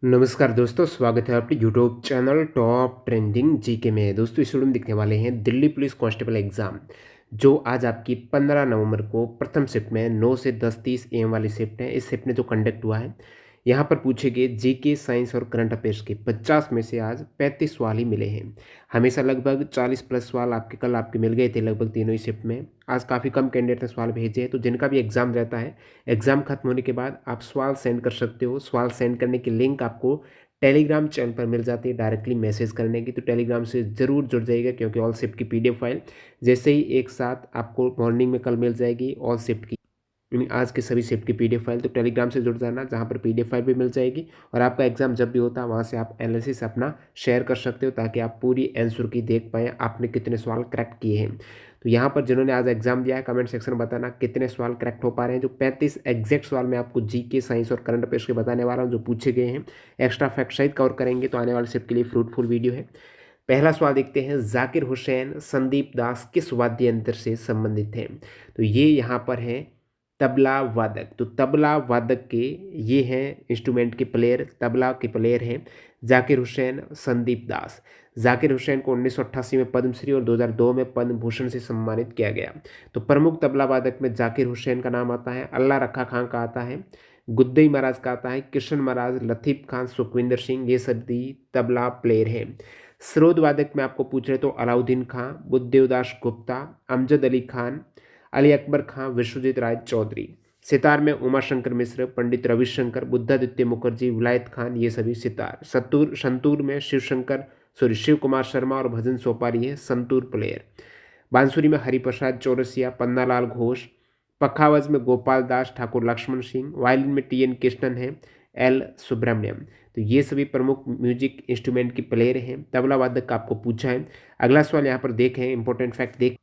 नमस्कार दोस्तों, स्वागत है आपके YouTube channel top trending GK में। दोस्तों इस वीडियो में दिखने वाले हैं दिल्ली पुलिस कांस्टेबल एग्जाम, जो आज आपकी 15 नवंबर को प्रथम शिफ्ट में 9 से 10:30 AM वाली शिफ्ट है। इस शिफ्ट में जो कंडक्ट हुआ है, यहाँ पर पूछे गए जीके, साइंस और करंट अफेयर्स के 50 में से आज 35 सवाल ही मिले हैं। हमेशा लगभग 40 प्लस सवाल आपके कल आपके मिल गए थे लगभग तीनों ही शिफ्ट में। आज काफ़ी कम कैंडिडेट ने सवाल भेजे हैं, तो जिनका भी एग्जाम रहता है, एग्जाम खत्म होने के बाद आप सवाल सेंड कर सकते हो। सवाल सेंड करने की लिंक आपको टेलीग्राम चैनल पर मिल जाती है डायरेक्टली मैसेज करने की, तो टेलीग्राम से ज़रूर जुड़ जाइएगा, क्योंकि ऑल शिफ्ट की पीडीएफ फाइल जैसे ही एक साथ आपको मॉर्निंग में कल मिल जाएगी ऑल शिफ्ट की, यानी आज के सभी शिफ्ट की पीडीएफ फाइल। तो टेलीग्राम से जुड़ जाना, जहाँ पर पीडीएफ फाइल भी मिल जाएगी और आपका एग्जाम जब भी होता है वहाँ से आप एनालिसिस अपना शेयर कर सकते हो, ताकि आप पूरी आंसर की देख पाएँ आपने कितने सवाल करेक्ट किए हैं। तो यहाँ पर जिन्होंने आज एग्जाम दिया है, कमेंट सेक्शन में बताना कितने सवाल करेक्ट हो पा रहे हैं। जो 35 एग्जैक्ट सवाल मैं आपको जीके, साइंस और करंट अफेयर्स के बताने वाला हूँ, जो पूछे गए हैं, एक्स्ट्रा फैक्ट सहित कवर करेंगे, तो आने वाले शिफ्ट के लिए फ्रूटफुल वीडियो है। पहला सवाल देखते हैं, जाकिर हुसैन संदीप दास किस वाद्य यंत्र से संबंधित हैं? तो ये यहाँ पर हैं तबला वादक। तो तबला वादक के ये हैं इंस्ट्रूमेंट के प्लेयर, तबला के प्लेयर हैं जाकिर हुसैन, संदीप दास। जाकिर हुसैन को 1988 में पद्मश्री और 2002 में पद्म भूषण से सम्मानित किया गया। तो प्रमुख तबला वादक में जाकिर हुसैन का नाम आता है, अल्लाह रखा खां का आता है, गुद्दई महाराज का आता है, कृष्ण महाराज, लतीफ़ खान, सुखविंदर सिंह, ये सभी तबला प्लेयर हैं। स्रोत वादक में आपको पूछ रहे तो अलाउद्दीन खां, बुद्धदेवदास गुप्ता, अमजद अली खान, अली अकबर खां, विश्वजीत राय चौधरी। सितार में उमाशंकर मिश्र, पंडित रविशंकर, बुद्धादित्य मुखर्जी, विलायत खान, ये सभी सितार। संतूर में शिव कुमार शर्मा और भजन सोपारी है संतूर प्लेयर। बांसुरी में हरिप्रसाद चौरसिया, पन्नालाल घोष। पखावज में गोपाल दास, ठाकुर लक्ष्मण सिंह। वायलिन में TN कृष्णन है, L सुब्रमण्यम। तो ये सभी प्रमुख म्यूजिक इंस्ट्रूमेंट के प्लेयर हैं। तबला वादक का आपको पूछा है। अगला सवाल यहाँ पर देखें, इंपॉर्टेंट फैक्ट देख,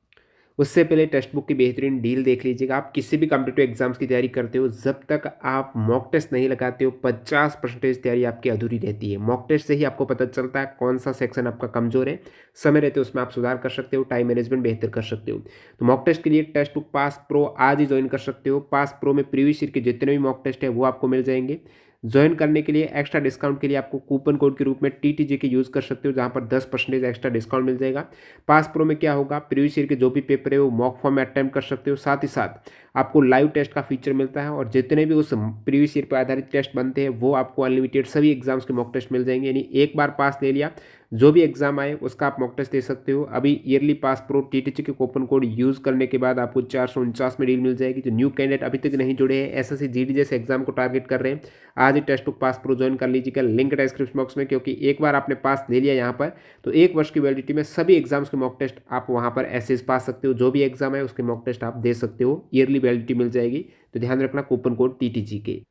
उससे पहले टेक्स्ट बुक की बेहतरीन डील देख लीजिएगा। आप किसी भी कॉम्पिटिटिव एग्जाम्स की तैयारी करते हो, जब तक आप मॉक टेस्ट नहीं लगाते हो, 50% तैयारी आपकी अधूरी रहती है। मॉक टेस्ट से ही आपको पता चलता है कौन सा सेक्शन आपका कमजोर है। समय रहते उसमें आप सुधार कर सकते हो, टाइम मैनेजमेंट बेहतर कर सकते हो। तो मॉक टेस्ट के लिए टेक्स्ट बुक पास प्रो आज ही ज्वाइन कर सकते हो। पास प्रो में प्रीवियस ईयर के जितने भी मॉक टेस्ट है वो आपको मिल जाएंगे। ज्वाइन करने के लिए एक्स्ट्रा डिस्काउंट के लिए आपको कूपन कोड के रूप में TTG के यूज़ कर सकते हो, जहाँ पर 10% एक्स्ट्रा डिस्काउंट मिल जाएगा। पास प्रो में क्या होगा, प्रीवियस ईयर के जो भी पेपर है वो मॉक फॉर्म में अटेम्प्ट कर सकते हो, साथ ही साथ आपको लाइव टेस्ट का फीचर मिलता है, और जितने भी उस प्रीवियस ईयर पर आधारित टेस्ट बनते हैं वो आपको अनलिमिटेड सभी एग्जाम्स के मॉक टेस्ट मिल जाएंगे। यानी एक बार पास ले लिया, जो भी एग्जाम आए उसका आप मॉक टेस्ट दे सकते हो। अभी ईयरली पास प्रो TTG के कूपन कोड यूज़ करने के बाद आपको 449 में डील मिल जाएगी। जो न्यू कैंडिडेट अभी तक नहीं जुड़े हैं, SSC GD जैसे एग्जाम को टारगेट कर रहे हैं, आज ही test book pass pro join कर लीजिएगा, लिंक डिस्क्रिप्शन बॉक्स में। क्योंकि एक बार आपने पास ले लिया यहाँ पर, तो 1 वर्ष की वैलिडिटी में सभी एग्जाम्स के मॉक टेस्ट आप वहाँ पर एसेस पा सकते हो। जो भी एग्जाम है उसके मॉक टेस्ट आप दे सकते हो, ईयरली वैलिडिटी मिल जाएगी। तो ध्यान रखना कूपन कोड TTG के।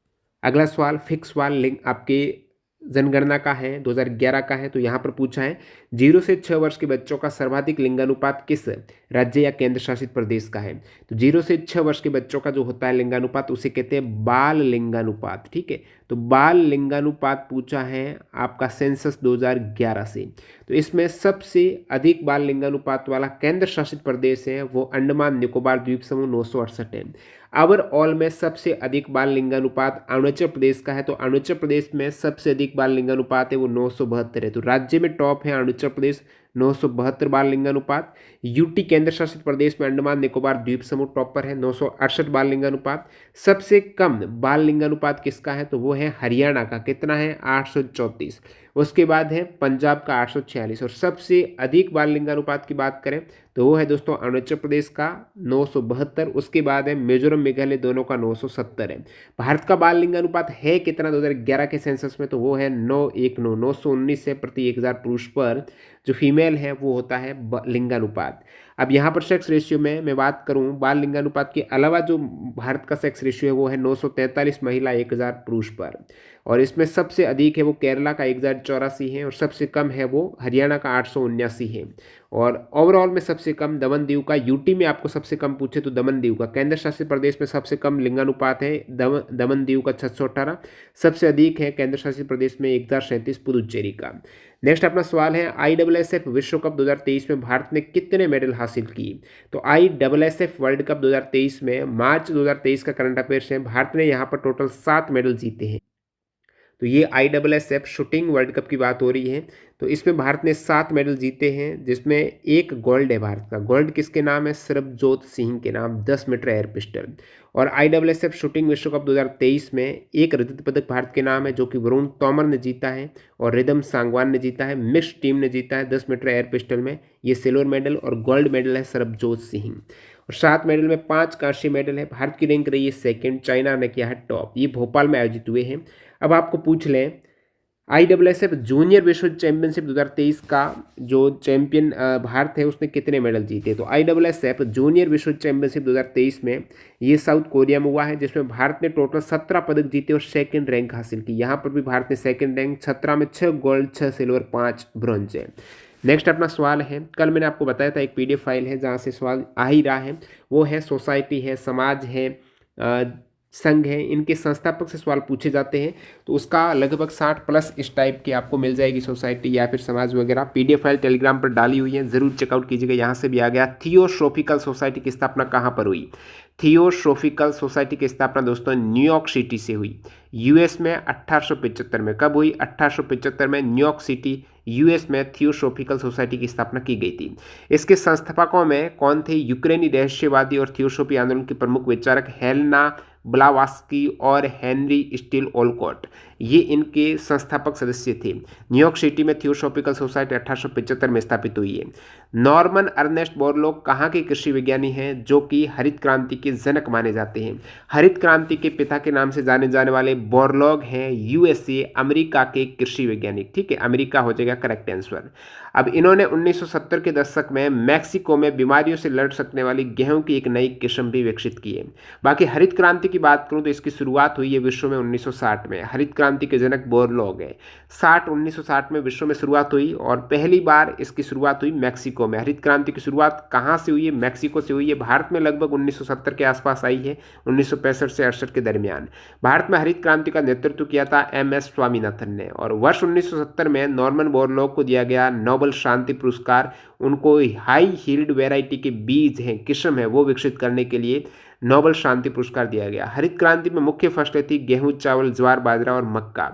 अगला सवाल फिक्स सवाल लिंक आपके जनगणना का है, 2011 का है। तो यहाँ पर पूछा है, 0 से 6 वर्ष के बच्चों का सर्वाधिक लिंगानुपात किस राज्य या केंद्र शासित प्रदेश का है? तो 0 से 6 वर्ष के बच्चों का जो होता है लिंगानुपात, उसे कहते हैं बाल लिंगानुपात। ठीक है, तो बाल लिंगानुपात पूछा है आपका सेंसस 2011 से। तो इसमें सबसे अधिक बाल लिंगानुपात वाला केंद्र शासित प्रदेश है वो अंडमान निकोबार द्वीप समूह, 968 है। ओवरऑल में सबसे अधिक बाल लिंगानुपात अरुणाचल प्रदेश का है। तो अरुणाचल प्रदेश में सबसे अधिक बाल लिंगानुपात है वो 972 है। तो राज्य में टॉप है अरुणाचल प्रदेश, 972 बाल लिंगानुपात। यूटी केंद्र शासित प्रदेश में अंडमान निकोबार द्वीप समूह टॉप पर है, 968 बाल लिंगानुपात। सबसे कम बाल लिंगानुपात किसका है? तो वो है हरियाणा का, कितना है? 834। उसके बाद है पंजाब का 846, और सबसे अधिक बाल लिंगानुपात की बात करें तो वो है दोस्तों अरुणाचल प्रदेश का 972। उसके बाद है मिजोरम मेघालय, दोनों का 970 है। भारत का बाल लिंगानुपात है कितना 2011 के सेंसस में? तो वो है 919, 919 से प्रति 1000 पुरुष पर जो फीमेल है वो होता है लिंगानुपात। अब यहाँ पर सेक्स रेशियो में मैं बात करूँ, बाल लिंगानुपात के अलावा जो भारत का सेक्स रेशियो है वो है 943 महिला 1000 पुरुष पर, और इसमें सबसे अधिक है वो केरला का 1084 है, और सबसे कम है वो हरियाणा का 879 है। और ओवरऑल में सबसे कम दमन दीव का, यूटी में आपको सबसे कम पूछे तो दमन दीव का, केंद्र शासित प्रदेश में सबसे कम लिंगानुपात है दमन दीव का 618। सबसे अधिक है केंद्र शासित प्रदेश में 1037 पुदुचेरी का। नेक्स्ट अपना सवाल है, ISSF विश्व कप 2023 में भारत ने कितने मेडल हासिल किए? तो ISSF वर्ल्ड कप 2023 में मार्च 2023 का करंट अफेयर्स है, भारत ने यहाँ पर टोटल 7 मेडल जीते हैं। तो ये ISSF शूटिंग वर्ल्ड कप की बात हो रही है। तो इसमें भारत ने 7 मेडल जीते हैं, जिसमें एक गोल्ड है भारत का। गोल्ड किसके नाम है? सरबजोत सिंह के नाम, 10 मीटर एयर पिस्टल। और ISSF शूटिंग विश्व कप 2023 में एक रजत पदक भारत के नाम है, जो कि वरुण तोमर ने जीता है और रिदम सांगवान ने जीता है। मिक्स टीम ने जीता है 10 मीटर एयर पिस्टल में ये सिल्वर मेडल, और गोल्ड मेडल है सरबजोत सिंह। और 7 मेडल में 5 कांस्य मेडल है। भारत की रैंक रही है सेकंड, चाइना ने किया है टॉप। ये भोपाल में आयोजित हुए हैं। अब आपको पूछ लें, ISSF जूनियर विश्व चैंपियनशिप 2023 का जो चैंपियन भारत है, उसने कितने मेडल जीते? तो ISSF जूनियर विश्व चैंपियनशिप 2023 में ये साउथ कोरिया में हुआ है, जिसमें भारत ने टोटल 17 पदक जीते और सेकंड रैंक हासिल की। यहाँ पर भी भारत ने सेकंड रैंक, 17 में 6 गोल्ड, 6 सिल्वर, 5 ब्रॉन्ज है। नेक्स्ट अपना सवाल है, कल मैंने आपको बताया था एक PDF फाइल है जहाँ से सवाल आ ही रहा है। वो है सोसाइटी है, समाज है, संघ है, इनके संस्थापक से सवाल पूछे जाते हैं। तो उसका लगभग 60 प्लस इस टाइप की आपको मिल जाएगी, सोसाइटी या फिर समाज वगैरह। PDF फाइल टेलीग्राम पर डाली हुई है, ज़रूर चेकआउट कीजिएगा। यहाँ से भी आ गया। थियोसॉफिकल सोसाइटी की स्थापना कहाँ पर हुई? थियोसॉफिकल सोसाइटी की स्थापना दोस्तों न्यूयॉर्क सिटी से हुई, US में 1875 में। कब हुई? 1875 में न्यूयॉर्क सिटी US में थियोसॉफिकल सोसाइटी की स्थापना की गई थी। इसके संस्थापकों में कौन थे? यूक्रेनी रहस्यवादी और थियोसॉफी आंदोलन के प्रमुख विचारक हेलेना ब्लावास्की और हेनरी स्टील ओलकॉट, ये इनके संस्थापक सदस्य थे। न्यूयॉर्क सिटी में थियोसॉफिकल सोसाइटी 1875 में स्थापित हुई है। नॉर्मन अर्नेस्ट बोरलॉग कहाँ के कृषि विज्ञानी हैं, जो कि हरित क्रांति के जनक माने जाते हैं? हरित क्रांति के पिता के नाम से जाने जाने वाले बोरलॉग हैं USA अमेरिका के कृषि वैज्ञानिक। ठीक है, अमेरिका हो जाएगा करेक्ट आंसर। अब इन्होंने 1970 के दशक में मैक्सिको में बीमारियों से लड़ सकने वाली गेहूं की एक नई किस्म भी विकसित की है। बाकी हरित क्रांति की बात करूं तो इसकी शुरुआत हुई है विश्व में 1960 में। हरित क्रांति के जनक बोरलॉग है। 1960 में विश्व में शुरुआत हुई और पहली बार इसकी शुरुआत हुई मैक्सिको में। हरित क्रांति की शुरुआत कहाँ से हुई है? मैक्सिको से हुई है। भारत में लगभग 1970 के आसपास आई है, 1965 से 68 के दरमियान। भारत में हरित क्रांति का नेतृत्व किया था MS स्वामीनाथन ने, और वर्ष 1970 में नॉर्मन बोरलॉग को दिया गया नोबेल शांति पुरस्कार। उनको हाई हील्ड वेराइटी के बीज हैं, किस्म है, वो विकसित करने के लिए नोबेल शांति पुरस्कार दिया गया। हरित क्रांति में मुख्य फसलें थी गेहूं, चावल, ज्वार, बाजरा और मक्का।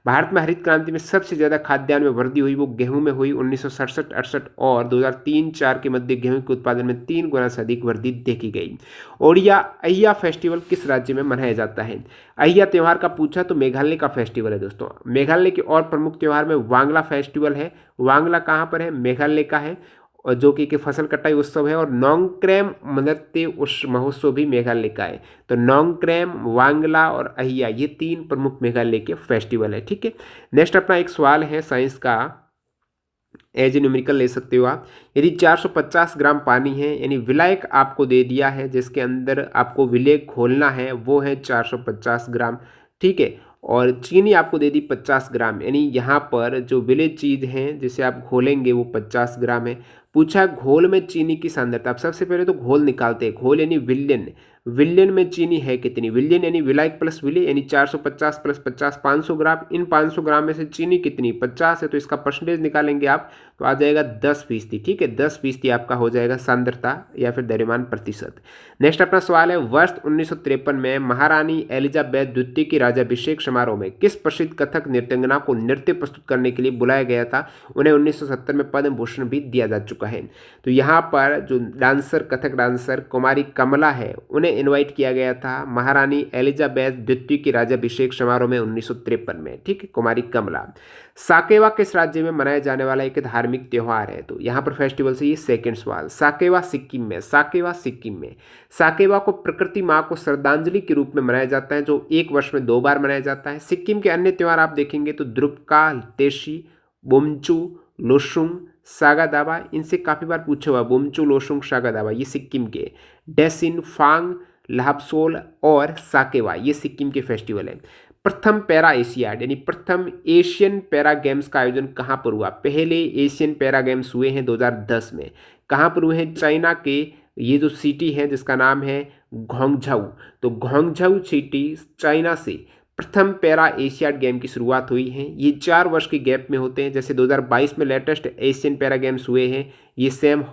भारत में हरित क्रांति में सबसे ज़्यादा खाद्यान्न में वृद्धि हुई वो गेहूं में हुई। 1967-68 और 2003-04 के मध्य गेहूं के उत्पादन में 3 गुना से अधिक वृद्धि देखी गई। ओडिया अहिया फेस्टिवल किस राज्य में मनाया जाता है? अहिया त्यौहार का पूछा तो मेघालय का फेस्टिवल है दोस्तों। मेघालय के और प्रमुख त्यौहार में वांगला फेस्टिवल है। वांगला कहाँ पर है? मेघालय का है, और जो कि फसल कटाई उत्सव है। और नोंगक्रेम नृत्य उस महोत्सव भी मेघालय का है। तो नोंगक्रेम, वांगला और अहिया, ये 3 प्रमुख मेघालय के फेस्टिवल है। ठीक है, नेक्स्ट अपना एक सवाल है साइंस का, एज ए न्यूमेरिकल ले सकते हो आप। यदि 450 ग्राम पानी है, यानी विलायक आपको दे दिया है जिसके अंदर आपको विलेय घोलना है, वो है 450 ग्राम। ठीक है, और चीनी आपको दे दी 50 ग्राम, यानी यहाँ पर जो विलेय चीज़ है जिसे आप घोलेंगे वो 50 ग्राम है। पूछा घोल में चीनी की सांद्रता। अब सबसे पहले तो घोल निकालते हैं। घोल यानी विलयन, विलयन में चीनी है कितनी? विलयन यानी विलायक प्लस विलेय, यानी 450 प्लस 50 500 ग्राम। इन 500 ग्राम में से चीनी कितनी? 50 है, तो इसका परसेंटेज निकालेंगे आप तो आ जाएगा 10%। ठीक है, 10% आपका हो जाएगा सांद्रता या फिर द्रव्यमान प्रतिशत। नेक्स्ट अपना सवाल है, वर्ष 1953 में महारानी एलिजाबेथ द्वितीय के राज्याभिषेक समारोह में किस प्रसिद्ध कथक नृत्यांगना को नृत्य प्रस्तुत करने के लिए बुलाया गया था? उन्हें 1970 में पद्म भूषण भी दिया जा चुका है। तो यहाँ पर जो डांसर, कथक डांसर कुमारी कमला है, उन्हें इनवाइट किया गया था महारानी एलिजाबेथ द्वितीय के राज्याभिषेक समारोह में 1953 में। ठीक है, कुमारी कमला। साकेवा किस राज्य में मनाया जाने वाला एक धार्मिक त्योहार है? तो यहाँ पर फेस्टिवल से ये सेकंड सवाल। साकेवा सिक्किम में। साकेवा सिक्किम में। साकेवा को प्रकृति माँ को श्रद्धांजलि के रूप में मनाया जाता है, जो 1 वर्ष में 2 बार मनाया जाता है। सिक्किम के अन्य त्यौहार आप देखेंगे तो द्रुपका, तेशी, बुमचू, लोसुंग, सागा दावा, इनसे काफ़ी बार पूछा हुआ। बुमचू, लोसुंग, सागा दावा ये सिक्किम के। डेसिन, फांग, लाहपसोल और साकेवा ये सिक्किम के फेस्टिवल हैं। प्रथम पैरा एशियाड यानी प्रथम एशियन पैरा गेम्स का आयोजन कहाँ पर हुआ? पहले एशियन पैरा गेम्स हुए हैं 2010 में। कहाँ पर हुए हैं? चाइना के ये जो सिटी है जिसका नाम है ग्वांगझाऊ। तो ग्वांगझाऊ सिटी चाइना से प्रथम पैरा एशियाड गेम की शुरुआत हुई है। ये 4 वर्ष के गैप में होते हैं। जैसे 2022 में लेटेस्ट एशियन पैरा गेम्स हुए हैं, ये सेम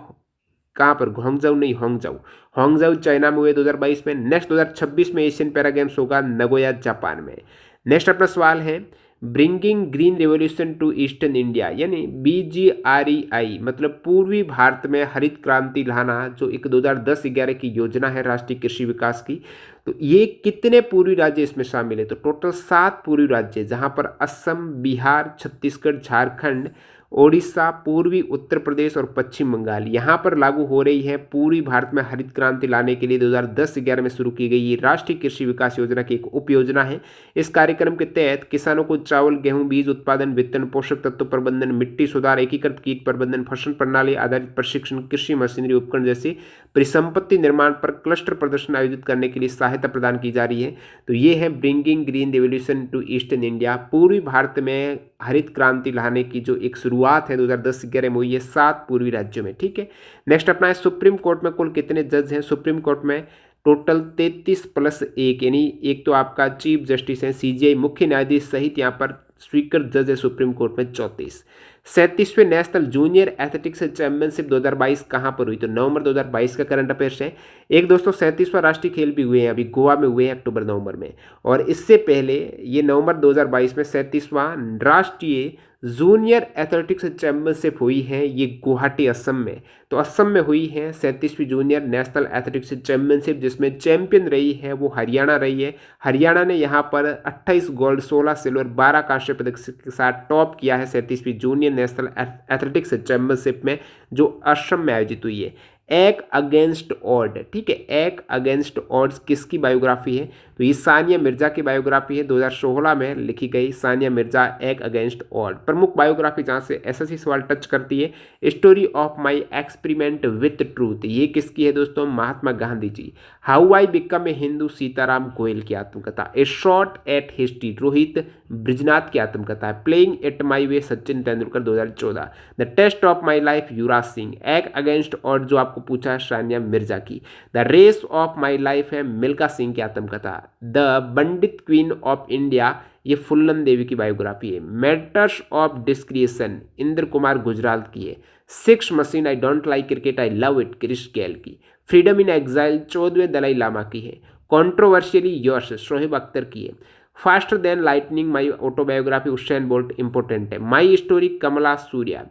कहाँ पर? ग्वांगझाऊ नहीं, होंगझाऊ। होंगझाऊ चाइना में हुए 2022 में। नेक्स्ट 2026 में एशियन पैरा गेम्स होगा नगोया जापान में। नेक्स्ट अपना सवाल है, bringing green revolution to eastern India, यानी BGREI, मतलब पूर्वी भारत में हरित क्रांति लाना, जो एक 2010-11 की योजना है राष्ट्रीय कृषि विकास की। तो ये कितने पूर्वी राज्य इसमें शामिल है? तो टोटल 7 पूर्वी राज्य, जहां पर असम, बिहार, छत्तीसगढ़, झारखंड, ओडिशा, पूर्वी उत्तर प्रदेश और पश्चिम बंगाल, यहाँ पर लागू हो रही है। पूर्वी भारत में हरित क्रांति लाने के लिए 2010-11 में शुरू की गई ये राष्ट्रीय कृषि विकास योजना की एक उप योजना है। इस कार्यक्रम के तहत किसानों को चावल, गेहूं, बीज उत्पादन, वित्तन, पोषक तत्व प्रबंधन, मिट्टी सुधार, एकीकृत कीट प्रबंधन, फसल प्रणाली आधारित प्रशिक्षण, कृषि मशीनरी उपकरण जैसे परिसंपत्ति निर्माण पर क्लस्टर प्रदर्शन आयोजित करने के लिए सहायता प्रदान की जा रही है। तो ये है bringing green revolution to eastern India, पूर्वी भारत में हरित क्रांति लाने की जो एक शुरुआत है 2010-11 में हुई है 7 पूर्वी राज्यों में। ठीक है, नेक्स्ट अपना है सुप्रीम कोर्ट में कुल कितने जज हैं? सुप्रीम कोर्ट में टोटल 33+1, यानी एक तो आपका चीफ जस्टिस है, CJI मुख्य न्यायाधीश सहित यहाँ पर स्वीकृत जज है सुप्रीम कोर्ट में 34। 37वें नेशनल जूनियर एथलेटिक्स चैंपियनशिप 2022 कहाँ पर हुई? तो नवंबर 2022 का करंट अफेयर्स है। एक दोस्तों 37वां राष्ट्रीय खेल भी हुए हैं, अभी गोवा में हुए हैं अक्टूबर नवंबर में, और इससे पहले ये नवंबर 2022 में 37वां राष्ट्रीय जूनियर एथलेटिक्स चैंपियनशिप हुई है, ये गुवाहाटी असम में। तो असम में हुई है 37वीं जूनियर नेशनल एथलेटिक्स चैंपियनशिप, जिसमें चैंपियन रही है वो हरियाणा रही है। हरियाणा ने यहाँ पर 28 गोल्ड, 16 सिल्वर, 12 कांस्य पदक के साथ टॉप किया है 37वीं जूनियर नेशनल एथलेटिक्स चैंपियनशिप में, जो असम में आयोजित हुई है। एक अगेंस्ट ऑड, ठीक है, एक अगेंस्ट ऑड्स किसकी बायोग्राफी है? तो ये सानिया मिर्जा की बायोग्राफी है, 2016 में लिखी गई सानिया मिर्जा एक अगेंस्ट ऑड। प्रमुख बायोग्राफी जहाँ से SSC सवाल टच करती है, story of my experiment with truth, ये किसकी है दोस्तों? Mahatma Gandhi ji. How I become a Hindu, Sitaram Goel की आत्मकथा। A shot at history, Rohit Brijnath की आत्मकथा है। Playing at my way, Sachin Tendulkar 2014। The test of my life, Yuvraj Singh. एक अगेंस्ट ऑड जो आपको पूछा है सानिया मिर्जा की। The race of my life है मिल्खा सिंह की आत्मकथा। The bandit queen of India, ये फुल्लन देवी की बायोग्राफी है। Matters of discretion, Inder Kumar Gujral की है। Six machine, I don't like cricket, I love it, Chris Gayle की। फ्रीडम इन एग्जाइल, 14वें दलाई लामा की है। कॉन्ट्रोवर्शियली योर्स, शोहेब अख्तर की है। Faster than lightning, my autobiography, Usain Bolt, important है। My story, Kamala Surya.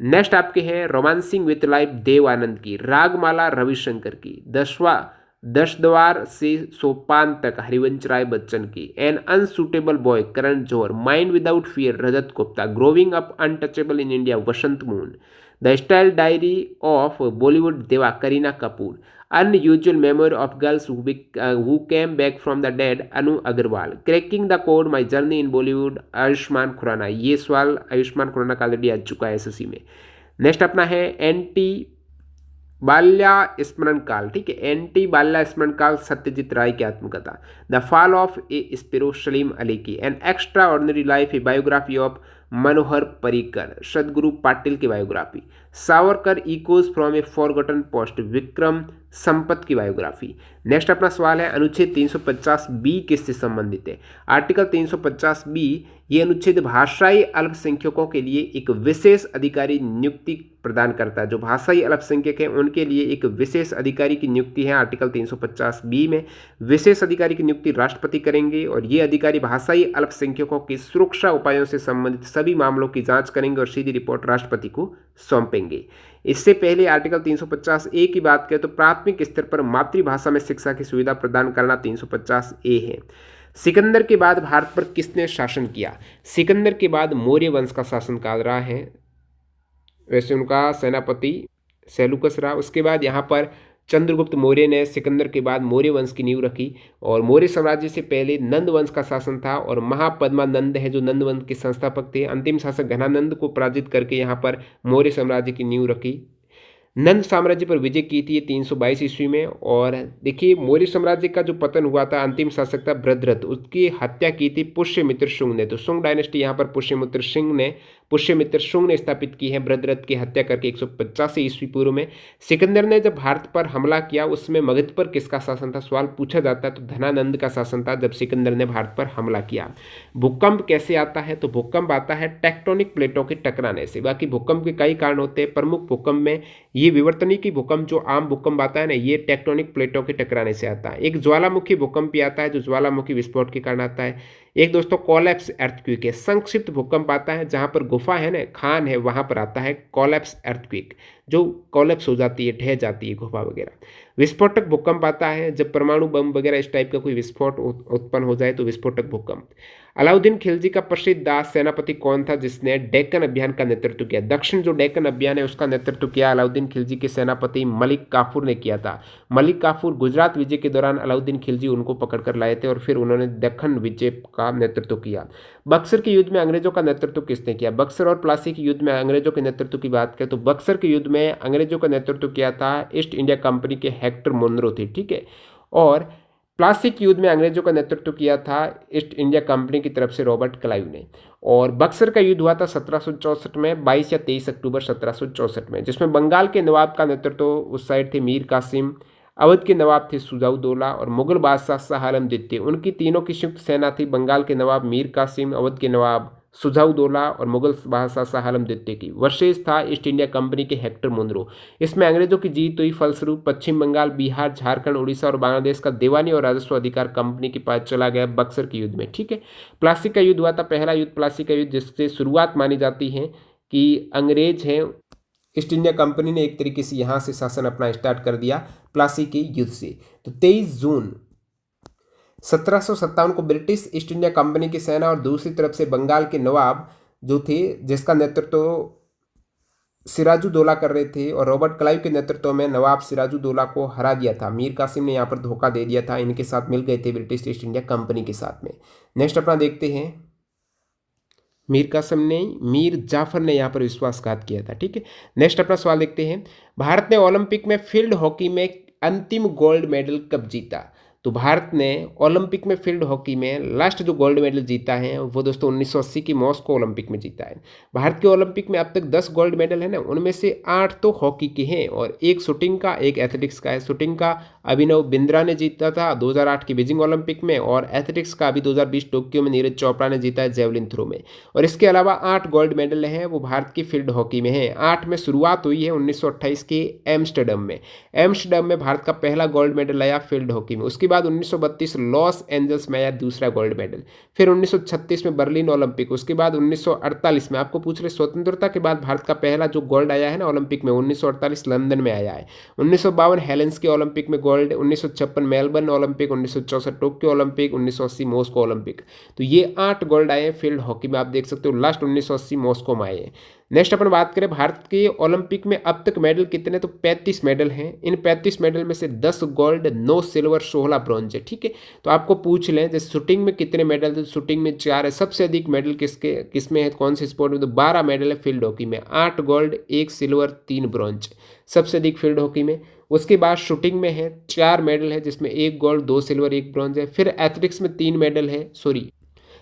Next आपके हैं romancing with life, Dev Anand की। रागमाला, रविशंकर की। 10 द्वार से सोपान तक, हरिवंश राय बच्चन की। An unsuitable boy, Karan Johar. Mind without fear, Rajat Gupta. Growing up untouchable in India, Vasant Moon. The style diary of Bollywood diva, Kareena Kapoor. Unusual memory of girls who came back from the dead, Anu Aggarwal. Cracking the code, my journey in Bollywood, Ayushmann Khurrana. ये सवाल आयुष्मान खुराना का already आ चुका है SSC में। Next अपना है anti Balya स्मरण काल, ठीक है, एंटी बाल्या स्मरण काल, सत्यजीत राय की आत्मकथा। The fall of a sparrow, Salim Ali की। An extraordinary life, a biography of Manohar Parrikar, Sadguru Patil की biography. Savarkar, echoes from a forgotten past, Vikram Sampath की बायोग्राफी। नेक्स्ट अपना सवाल है अनुच्छेद 350B किससे संबंधित है? आर्टिकल 350B ये अनुच्छेद भाषाई अल्पसंख्यकों के लिए एक विशेष अधिकारी नियुक्ति प्रदान करता है। जो भाषाई अल्पसंख्यक हैं उनके लिए एक विशेष अधिकारी की नियुक्ति है आर्टिकल 350B में। विशेष अधिकारी की नियुक्ति राष्ट्रपति करेंगे और ये अधिकारी भाषाई अल्पसंख्यकों की सुरक्षा उपायों से संबंधित सभी मामलों की जांच करेंगे और सीधी रिपोर्ट राष्ट्रपति को सौंपेंगे। इससे पहले आर्टिकल 350A की बात करें तो प्राथमिक स्तर पर मातृभाषा में शिक्षा की सुविधा प्रदान करना 350A है। सिकंदर के बाद भारत पर किसने शासन किया? सिकंदर के बाद मौर्य वंश का शासनकाल रहा है, वैसे उनका सेनापति सेलुकस रहा। उसके बाद यहाँ पर चंद्रगुप्त मौर्य ने सिकंदर के बाद मौर्य वंश की नींव रखी और मौर्य साम्राज्य से पहले नंद वंश का शासन था और महापद्मानंद है जो नंद वंश के संस्थापक थे। अंतिम शासक घनानंद को पराजित करके यहाँ पर मौर्य साम्राज्य की नींव रखी। नंद साम्राज्य पर विजय की थी 322 ईस्वी में। और देखिए मौर्य साम्राज्य का जो पतन हुआ था, अंतिम शासक था भद्रथ, उसकी हत्या की थी पुष्यमित्र शुंग ने। तो शुंग डायनेस्टी यहाँ पर पुष्यमित्र शुंग ने स्थापित की है भद्रथ की हत्या करके 185 ईस्वी पूर्व में। सिकंदर ने जब भारत पर हमला किया उसमें मगध पर किसका शासन था? सवाल पूछा जाता है तो धनानंद का शासन था जब सिकंदर ने भारत पर हमला किया। भूकंप कैसे आता है? तो भूकंप आता है टेक्टोनिक प्लेटों के टकराने से। बाकी भूकंप के कई कारण होते हैं, प्रमुख भूकंप में ये विवर्तनिकी भूकंप जो आम भूकंप आता है ना, ये टेक्टोनिक प्लेटों के टकराने से आता है। एक ज्वालामुखी भूकंप भी आता है जो ज्वालामुखी विस्फोट के कारण आता है। एक दोस्तों कोलैप्स अर्थक्वेक है, संक्षिप्त भूकंप आता है जहाँ पर गुफा है ना, खान है, वहाँ पर आता है कोलैप्स अर्थक्वेक, जो कोलैप्स हो जाती है, ढह जाती है गुफा वगैरह। विस्फोटक भूकंप आता है जब परमाणु बम वगैरह इस टाइप का कोई विस्फोट उत्पन्न हो जाए तो विस्फोटक भूकंप। अलाउद्दीन खिलजी का प्रसिद्ध दास सेनापति कौन था जिसने डेक्कन अभियान का नेतृत्व किया? दक्षिण जो डेक्कन अभियान है उसका नेतृत्व किया अलाउद्दीन खिलजी के सेनापति मलिक काफूर ने किया था। मलिक काफूर गुजरात विजय के दौरान अलाउद्दीन खिलजी उनको पकड़कर लाए थे और फिर उन्होंने दक्खन विजय का नेतृत्व किया। बक्सर के युद्ध में अंग्रेजों का नेतृत्व किसने किया? बक्सर और प्लासी के युद्ध में अंग्रेजों के नेतृत्व की बात करें तो बक्सर के युद्ध में अंग्रेजों का नेतृत्व किया था ईस्ट इंडिया कंपनी के हेक्टर मुनरो थे, ठीक है। और प्लासी के युद्ध में अंग्रेजों का नेतृत्व किया था ईस्ट इंडिया कंपनी की तरफ से रॉबर्ट क्लाइव ने। और बक्सर का युद्ध हुआ था 1764 में, 22 या 23 अक्टूबर 1764 में, जिसमें बंगाल के नवाब का नेतृत्व उस साइड थे मीर कासिम, अवध के नवाब थे सुजाउद्दौला और मुगल बादशाह शाह आलम द्वितीय। उनकी तीनों की संयुक्त सेना थी बंगाल के नवाब मीर कासिम, अवध के नवाब सुजाउद्दौला और मुगल बादशाह शाह आलम द्वितीय की। वर्सेस था ईस्ट इंडिया कंपनी के हेक्टर मुनरो। इसमें अंग्रेजों की जीत हुई, फलस्वरूप पश्चिम बंगाल, बिहार, झारखंड, उड़ीसा और बांग्लादेश का दीवानी और राजस्व अधिकार कंपनी के पास चला गया बक्सर के युद्ध में, ठीक है। प्लासी का युद्ध हुआ था, पहला युद्ध प्लासी का युद्ध, जिससे शुरुआत मानी जाती है कि अंग्रेज हैं ईस्ट इंडिया कंपनी ने एक तरीके से यहाँ से शासन अपना स्टार्ट कर दिया प्लासी के युद्ध से। तो 23 जून 1757 को ब्रिटिश ईस्ट इंडिया कंपनी की सेना और दूसरी तरफ से बंगाल के नवाब जो थे, जिसका नेतृत्व सिराजुद्दौला कर रहे थे और रॉबर्ट क्लाइव के नेतृत्व में नवाब सिराजुद्दौला को हरा दिया था। मीर कासिम ने यहाँ पर धोखा दे दिया था, इनके साथ मिल गए थे ब्रिटिश ईस्ट इंडिया कंपनी के साथ में। नेक्स्ट अपना देखते हैं, मीर कासिम ने, मीर जाफर ने यहाँ पर विश्वासघात किया था, ठीक है। नेक्स्ट अपना सवाल देखते हैं, भारत ने ओलंपिक में फील्ड हॉकी में अंतिम गोल्ड मेडल कब जीता? तो भारत ने ओलंपिक में फील्ड हॉकी में लास्ट जो गोल्ड मेडल जीता है वो दोस्तों 1980 की मॉस्को ओलंपिक में जीता है। भारत के ओलंपिक में अब तक 10 गोल्ड मेडल है ना, उनमें से 8 तो हॉकी के हैं और एक शूटिंग का, एक एथलेटिक्स का है। शूटिंग का अभिनव बिंद्रा ने जीता था 2008 की बीजिंग ओलंपिक में और एथलेटिक्स का अभी 2020 टोक्यो में नीरज चोपड़ा ने जीता है जेवलिन थ्रो में। और इसके अलावा 8 गोल्ड मेडल हैं वो भारत की फील्ड हॉकी में हैं। 8 में शुरुआत हुई है 1928 के एम्स्टर्डम में। एम्स्टर्डम में भारत का पहला गोल्ड मेडल आया फील्ड हॉकी में। उसके बाद 1932 लॉस एंजल्स में आया दूसरा गोल्ड मेडल। फिर 1936 में बर्लिन ओलंपिक। उसके बाद 1948 में, आपको पूछ रहे स्वतंत्रता के बाद भारत का पहला जो गोल्ड आया है ना ओलंपिक में, 1948 लंदन में आया है। 1952 हेलेंस्की ओलंपिक में gold, 1956 Melbourne Olympic, 1964 Tokyo Olympic, 1980 Moscow Olympic. तो ये 8 गोल्ड आए हैं फील्ड हॉकी में, आप देख सकते हो लास्ट 1980 मॉस्को में आए हैं। नेक्स्ट अपन बात करें भारत के ओलंपिक में अब तक मेडल कितने, तो 35 मेडल हैं। इन 35 मेडल में से 10 गोल्ड, 9 सिल्वर, 16 ब्रॉन्ज है, ठीक है। तो आपको पूछ लें जैसे शूटिंग में कितने मेडल, तो शूटिंग में 4 है। सबसे अधिक मेडल किसमें है, कौन से स्पोर्ट में, तो 12 मेडल है फील्ड हॉकी में। 8 गोल्ड, 1 सिल्वर, 3 ब्रॉन्ज, सबसे अधिक फील्ड हॉकी में। उसके बाद शूटिंग में है 4 मेडल है, जिसमें 1 गोल्ड, 2 सिल्वर, 1 ब्रॉन्ज है। फिर एथलेटिक्स में 3 मेडल है, sorry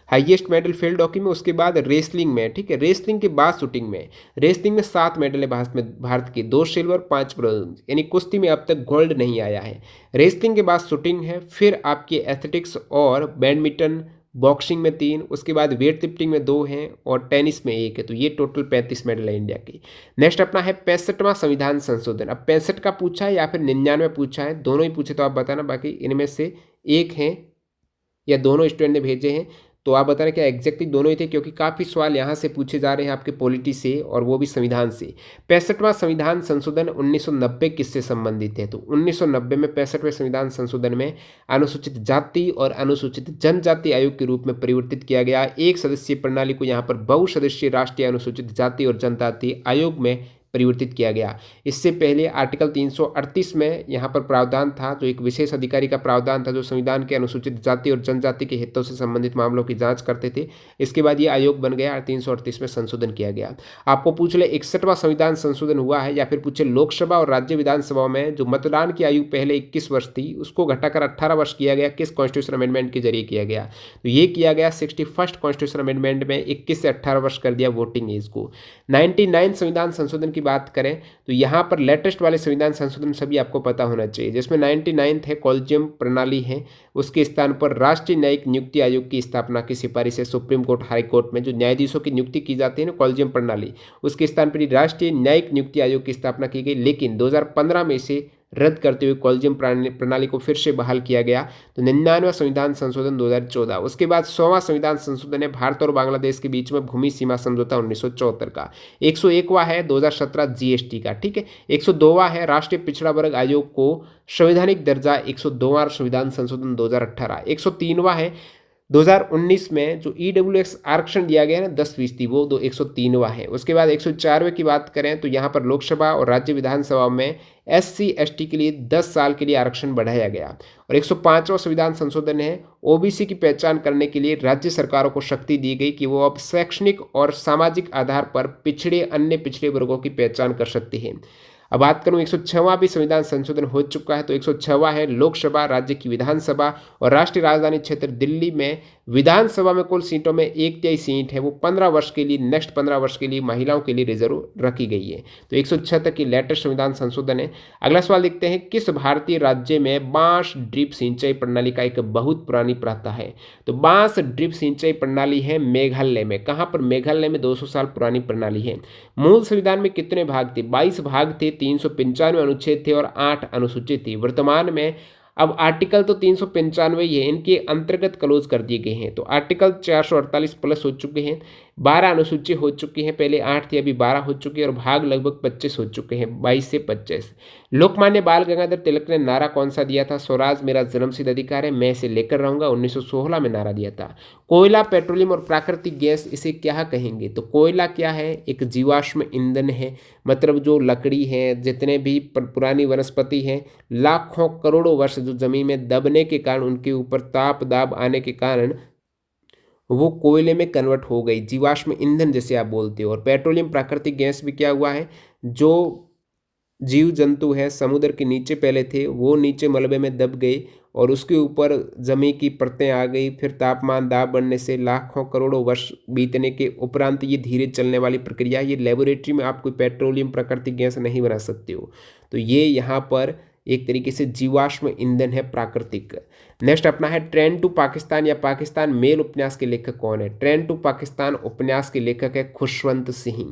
highest medal field hockey में। उसके बाद रेसलिंग में, ठीक है, रेसलिंग के बाद शूटिंग में। रेसलिंग में 7 मेडल है भारत की, 2 सिल्वर, 5 ब्रॉन्ज, यानी कुश्ती में अब तक गोल्ड नहीं आया है। रेसलिंग के बाद शूटिंग है, फिर आपकी एथलेटिक्स और बैडमिंटन, बॉक्सिंग में 3, उसके बाद वेट लिफ्टिंग में 2 हैं और टेनिस में 1 है। तो ये टोटल 35 मेडल है इंडिया की। नेक्स्ट अपना है 65वां संविधान संशोधन। अब 65 का पूछा है या फिर 99 पूछा है, दोनों ही पूछे तो आप बताना, बाकी इनमें से एक हैं या दोनों स्टूडेंट ने भेजे हैं तो आप बताना क्या एग्जैक्टली दोनों ही थे, क्योंकि काफ़ी सवाल यहाँ से पूछे जा रहे हैं आपके पॉलिटी से और वो भी संविधान से। 65वां संविधान संशोधन 1990 किससे संबंधित है, तो 1990 में 65वें संविधान संशोधन में अनुसूचित जाति और अनुसूचित जनजाति आयोग के रूप में परिवर्तित किया गया। एक सदस्यीय प्रणाली को यहाँ पर बहुसदस्यीय राष्ट्रीय अनुसूचित जाति और जनजाति आयोग में परिवर्तित किया गया। इससे पहले आर्टिकल 338 में यहाँ पर प्रावधान था, जो एक विशेष अधिकारी का प्रावधान था जो संविधान के अनुसूचित जाति और जनजाति के हितों से संबंधित मामलों की जांच करते थे। इसके बाद ये आयोग बन गया, 338 में संशोधन किया गया। आपको पूछ ले 61वां संविधान संशोधन हुआ है, या फिर पूछे लोकसभा और राज्य विधानसभा में जो मतदान की आयु पहले 21 वर्ष थी उसको घटाकर 18 वर्ष किया गया, किस कॉन्स्टिट्यूशन अमेंडमेंट के जरिए किया गया, तो ये किया गया 61st कॉन्स्टिट्यूशन अमेंडमेंट में 21 से 18 वर्ष कर दिया वोटिंग एज को। 99 संविधान संशोधन की बात करें तो यहाँ पर लेटेस्ट वाले संविधान संशोधन सभी आपको पता होना चाहिए, जिसमें 99 है कॉलेजियम प्रणाली है, उसके स्थान पर राष्ट्रीय न्यायिक नियुक्ति आयोग की स्थापना की सिफारिश है सुप्रीम कोर्ट हाई कोर्ट में। जो न्यायाधीशों की नियुक्ति की जाती है ना कॉलेजियम प्रणाली, उसके स्थान पर राष्ट्रीय न्यायिक नियुक्ति आयोग की स्थापना की गई, लेकिन 2015 में इसे रद्द करते हुए कॉलेजियम प्रणाली को फिर से बहाल किया गया। तो 99वां संविधान संशोधन 2014। उसके बाद 100वां संविधान संशोधन है भारत और बांग्लादेश के बीच में भूमि सीमा समझौता 1974 का। 101वां है 2017 जीएसटी का, ठीक है। 102वां है राष्ट्रीय पिछड़ा वर्ग आयोग को संवैधानिक दर्जा, 102वां संविधान संशोधन 2018। 103वां है 2019 में जो ईडब्ल्यूएस आरक्षण दिया गया है ना 10%, वो 103वां है। उसके बाद 104वें की बात करें तो यहाँ पर लोकसभा और राज्य विधानसभा में एससी एसटी के लिए 10 साल के लिए आरक्षण बढ़ाया गया। और 105वां संविधान संशोधन है ओबीसी की पहचान करने के लिए राज्य सरकारों को शक्ति दी गई कि वो अब शैक्षणिक और सामाजिक आधार पर पिछड़े अन्य पिछड़े वर्गों की पहचान कर सकते हैं। अब बात करूं 106वां भी संविधान संशोधन हो चुका है। तो 106वां है लोकसभा, राज्य की विधानसभा और राष्ट्रीय राजधानी क्षेत्र दिल्ली में विधानसभा में कुल सीटों में 1/3 सीट है वो 15 वर्ष के लिए, नेक्स्ट 15 वर्ष के लिए महिलाओं के लिए रिजर्व रखी गई है। तो 176 की लेटेस्ट संविधान संशोधन है। अगला सवाल देखते हैं, किस भारतीय राज्य में बांस ड्रिप सिंचाई प्रणाली का एक बहुत पुरानी प्रथा है? तो बांस ड्रिप सिंचाई प्रणाली है मेघालय में। कहाँ पर? मेघालय में 200 साल पुरानी प्रणाली है। मूल संविधान में कितने भाग थे? 22 भाग थे, 395 अनुच्छेद थे और 8 अनुसूचित थी। वर्तमान में अब आर्टिकल तो 395 ही है, इनके अंतर्गत क्लोज कर दिए गए हैं। तो आर्टिकल 448 प्लस हो चुके हैं, 12 अनुसूची हो चुकी हैं, पहले 8 थी अभी 12 हो चुकी है और भाग लगभग 25 हो चुके हैं, 22 से 25। लोकमान्य बाल गंगाधर तिलक ने नारा कौन सा दिया था? स्वराज मेरा जन्मसिद्ध अधिकार है, मैं इसे लेकर रहूंगा, 1916 में नारा दिया था। कोयला, पेट्रोलियम और प्राकृतिक गैस, इसे क्या कहेंगे? तो कोयला क्या है? एक जीवाश्म ईंधन है, मतलब जो लकड़ी है, जितने भी पुरानी वनस्पति हैं, लाखों करोड़ों वर्ष जो जमीन में दबने के कारण, उनके ऊपर ताप दाब आने के कारण वो कोयले में कन्वर्ट हो गई, जीवाश्म ईंधन जैसे आप बोलते हो। और पेट्रोलियम प्राकृतिक गैस भी क्या हुआ है, जो जीव जंतु है समुद्र के नीचे पहले थे वो नीचे मलबे में दब गए और उसके ऊपर जमीन की परतें आ गई, फिर तापमान दाब बढ़ने से लाखों करोड़ों वर्ष बीतने के उपरांत ये धीरे चलने वाली प्रक्रिया, ये लेबोरेटरी में आप कोई पेट्रोलियम प्राकृतिक गैस नहीं बना सकते हो। तो ये यहाँ पर एक तरीके से जीवाश्म ईंधन है प्राकृतिक। नेक्स्ट अपना है ट्रेन टू पाकिस्तान या पाकिस्तान मेल उपन्यास के लेखक कौन है? ट्रेन टू पाकिस्तान उपन्यास के लेखक है खुशवंत सिंह।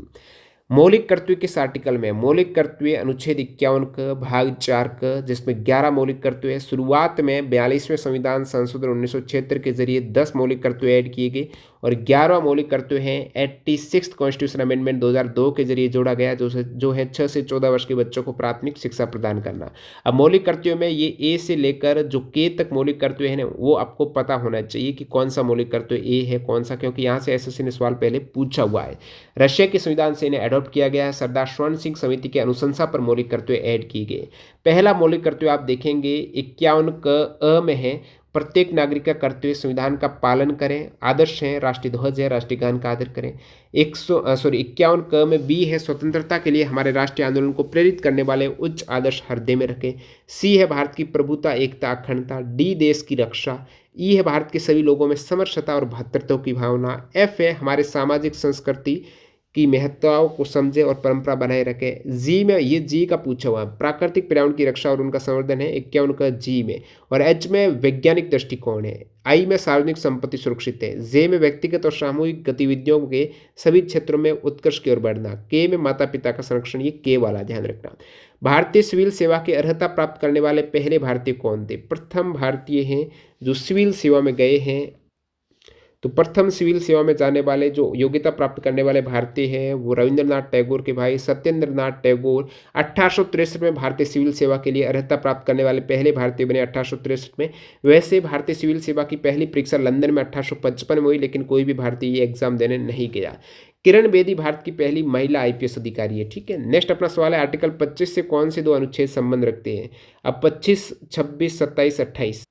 मौलिक कर्तव्य किस आर्टिकल में? मौलिक कर्तव्य अनुच्छेद 51 का भाग 4 का, जिसमें 11 मौलिक कर्तव्य है। शुरुआत में 42वें संविधान संशोधन 1976 के जरिए 10 मौलिक कर्तव्य ऐड किए गए और 11वां मौलिक कर्तव्य है 86th कॉन्स्टिट्यूशन अमेंडमेंट 2002 के जरिए जोड़ा गया, जो है 6 से 14 वर्ष के बच्चों को प्राथमिक शिक्षा प्रदान करना। अब मौलिक कर्तव्य में ये ए से लेकर जो के तक मौलिक कर्तव्य है ना, वो आपको पता होना चाहिए कि कौन सा मौलिक कर्तव्य ए है कौन सा, क्योंकि यहाँ से एसएससी ने सवाल पहले पूछा हुआ है। रशिया के संविधान से इन्हें अडॉप्ट किया गया है। सरदार स्वर्ण सिंह समिति के अनुशंसा पर मौलिक कर्तव्य ऐड किए गए। पहला मौलिक कर्तव्य आप देखेंगे 51 क में है, प्रत्येक नागरिक का कर्तव्य संविधान का पालन करें, आदर्श है, राष्ट्रीय ध्वज है, राष्ट्रीय गान का आदर करें। 51 क में बी है, स्वतंत्रता के लिए हमारे राष्ट्रीय आंदोलन को प्रेरित करने वाले उच्च आदर्श हृदय में रखें। सी है भारत की प्रभुता, एकता, अखंडता। डी देश की रक्षा। ई है भारत के सभी लोगों में समरसता और भ्रातृत्व की भावना। एफ है हमारे सामाजिक संस्कृति की महत्ताओं को समझे और परंपरा बनाए रखे। जी में ये जी का पूछा हुआ है, प्राकृतिक पर्यावरण की रक्षा और उनका संवर्धन है 51 का जी में। और एच में वैज्ञानिक दृष्टिकोण है। आई में सार्वजनिक संपत्ति सुरक्षित है। जे में व्यक्तिगत और सामूहिक गतिविधियों के सभी क्षेत्रों में उत्कर्ष की ओर बढ़ना। के में माता पिता का संरक्षण, ये के वाला ध्यान रखना। भारतीय सिविल सेवा की अर्हता प्राप्त करने वाले पहले भारतीय कौन थे? प्रथम भारतीय हैं जो सिविल सेवा में गए हैं। तो प्रथम सिविल सेवा में जाने वाले जो योग्यता प्राप्त करने वाले भारतीय हैं वो रविंद्रनाथ टैगोर के भाई सत्येंद्र नाथ टैगोर 1863 में भारतीय सिविल सेवा के लिए अर्हता प्राप्त करने वाले पहले भारतीय बने 1863 में। वैसे भारतीय सिविल सेवा की पहली परीक्षा लंदन में 1855 में हुई, लेकिन कोई भी भारतीय ये एग्जाम देने नहीं गया। किरण बेदी भारत की पहली महिला आईपीएस अधिकारी है। ठीक है, नेक्स्ट अपना सवाल है आर्टिकल 25 से कौन से दो अनुच्छेद संबंध रखते हैं? अब 25, 26, 27, 28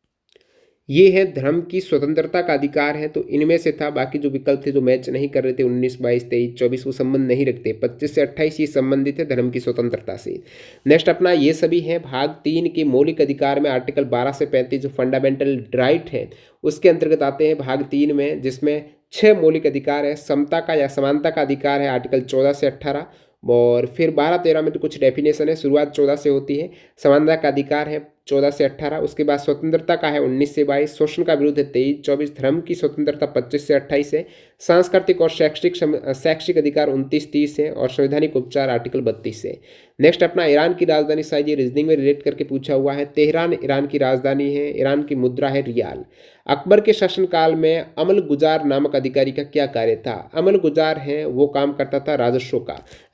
ये है धर्म की स्वतंत्रता का अधिकार है, तो इनमें से था। बाकी जो विकल्प थे जो मैच नहीं कर रहे थे 19, 22, 23, 24 वो संबंध नहीं रखते। 25 से 28 ये संबंधित है धर्म की स्वतंत्रता से। नेक्स्ट अपना ये सभी हैं भाग 3 के मौलिक अधिकार में आर्टिकल 12 से 35 जो फंडामेंटल राइट है उसके अंतर्गत आते हैं भाग 3 में, जिसमें 6 मौलिक अधिकार है। समता का या समानता का अधिकार है आर्टिकल 14 से 18 और फिर 12-13 में तो कुछ डेफिनेशन है, शुरुआत 14 से होती है। समानता का अधिकार है 14 से 18, उसके बाद स्वतंत्रता का है 19 से 22, शोषण का विरुद्ध है 23-24, धर्म की स्वतंत्रता 25 से 28 है, सांस्कृतिक और शैक्षिक अधिकार 29-30 है और संवैधानिक उपचार आर्टिकल 32 है। नेक्स्ट अपना ईरान की राजधानी शायद ये रीजनिंग में रिलेट करके पूछा हुआ है। तेहरान ईरान की राजधानी है। ईरान की मुद्रा है रियाल। अकबर के शासनकाल में अमल गुजार नामक अधिकारी का क्या कार्य था? अमल गुजार है वो काम करता था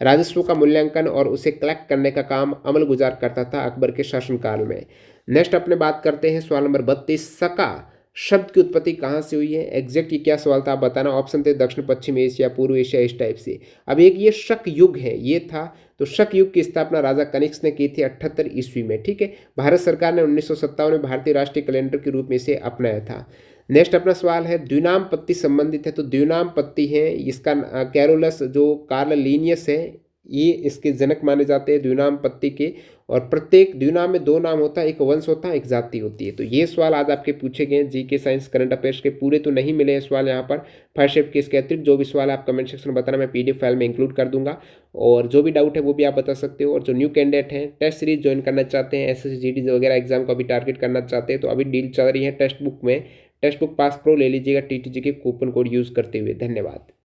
राजस्व का मूल्यांकन और उसे कलेक्ट करने का काम अमल गुजार करता था अकबर के शासनकाल में। नेक्स्ट अपने बात करते हैं सवाल नंबर 32, सका शब्द की उत्पत्ति कहाँ से हुई है? एग्जैक्ट ये क्या सवाल था आप बताना। ऑप्शन थे दक्षिण पश्चिम एशिया, पूर्व एशिया, इस टाइप से। अब एक ये शक युग है, ये था तो शक युग की स्थापना राजा कनिष्क ने की थी 78 ईस्वी में। ठीक है, भारत सरकार ने 1957 में भारतीय राष्ट्रीय कैलेंडर के रूप में इसे अपनाया था। नेक्स्ट अपना सवाल है द्विनाम पत्ती संबंधित है, तो द्विनाम पत्ती है इसका कैरोलस जो कार्ल लीनियस है ये इसके जनक माने जाते हैं द्विनाम पत्ती के। और प्रत्येक द्विनाम में दो नाम होता है, एक वंश होता है, एक जाति होती है। तो ये सवाल आज आपके पूछे गए जीके साइंस करंट अफेयर्स के। पूरे तो नहीं मिले हैं सवाल यहाँ पर फर्स्ट शिफ्ट के, इसके अतिरिक्त जो भी सवाल है आप कमेंट सेक्शन में बताना, मैं पीडीएफ फाइल में इंक्लूड कर दूंगा। और जो भी डाउट है वो भी आप बता सकते हो। और जो न्यू कैंडिडेट हैं टेस्ट सीरीज ज्वाइन करना चाहते हैं, एसएससी जीडी वगैरह एग्जाम को अभी टारगेट करना चाहते हैं, तो अभी डील चल रही है टेक्स्ट बुक में। टेक्स्ट बुक पास प्रो ले लीजिएगा टीटीजी के कूपन कोड यूज़ करते हुए। धन्यवाद।